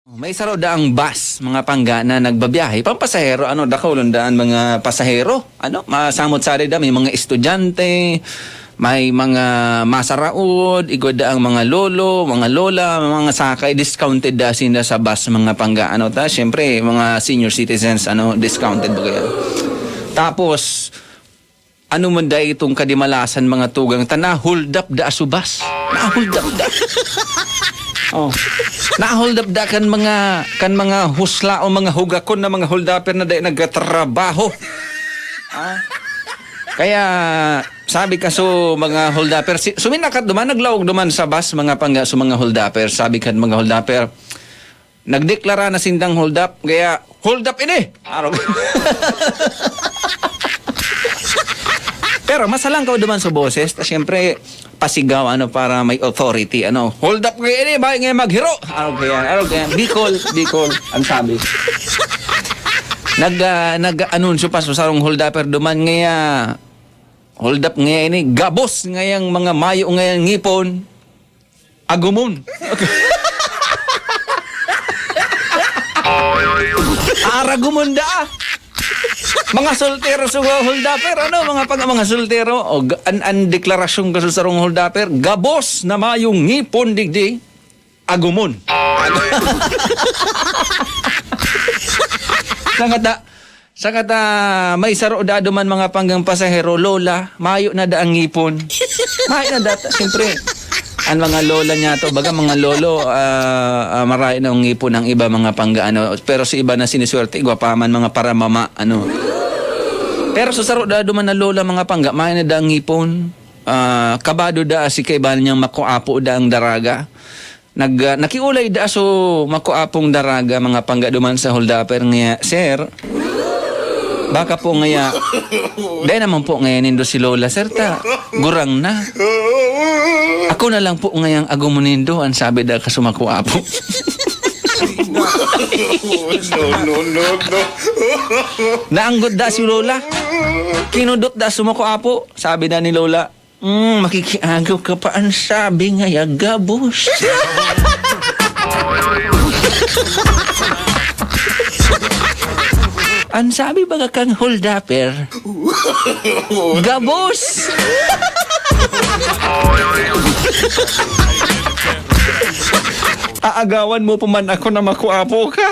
May isa raw daang bus, mga pangga na nagbabiyahe, pampasahero, dakawlon daan mga pasahero, masamot sari da, may mga estudyante, may mga masaraod, igod da ang mga lolo, mga lola, mga sakay, discounted da sila sa bus, mga pangga, syempre, mga senior citizens, discounted ba kaya? Tapos, man da itong kadimalasan mga tugang, hold up da asubas, hold up da. Na-hold up da kan mga husla o mga hugakon na mga hold upper na dahil nagkatrabaho. Kaya sabi ka so mga hold upper, suminakat duman, naglawag duman sa bus mga pangga so mga hold upper, sabi ka mga hold upper, nagdeklara na sindang hold up, kaya hold up ini! Pero masalang ka duman sa boses, siyempre pasigaw para may authority, hold up kayo ini, bakit ngayon maghiro? Kaya Bicol ang sabi. Nag-anunsyo pa so sarong hold upper duman ngaya hold up ngaya ini, gabos ngayang mga mayo ngayang ngipon agumon. Aragumon da. Mga soltero sa hold upper, mga soltero, ang deklarasyon ka sa sarong hold upper, gabos na mayong ngipon digdi, agumon. Sakata, may saro da duman mga panggang pasahero, lola, mayo na da ang ngipon. Mayo na da, siyempre, ang mga lola niya to, baga mga lolo, marami na ang ngipon ng iba mga pangga, pero sa iba na siniswerte, gwapaman mga paramama, Pero sa saro da duman na lola mga pangga, mayo na da ang ngipon, kabado da si kaiban niyang makuapo da ang daraga. Nakiulay da so makuapong daraga mga pangga duman sa hold upper nga, sir, baka po ngaya, dahil naman po ngayon nindo si lola, sir, gurang na. Ako na lang po ngayang agumonindo, ang sabi da kasumakuapo. No. Naanggod da si lola. Kinudot da sumakuapo. Sabi da ni lola, makikiagaw ka pa ang sabi ngaya, gabos. Ang sabi baga kang hold upper, gabos. Aagawan mo pa man ako na makuapo ka.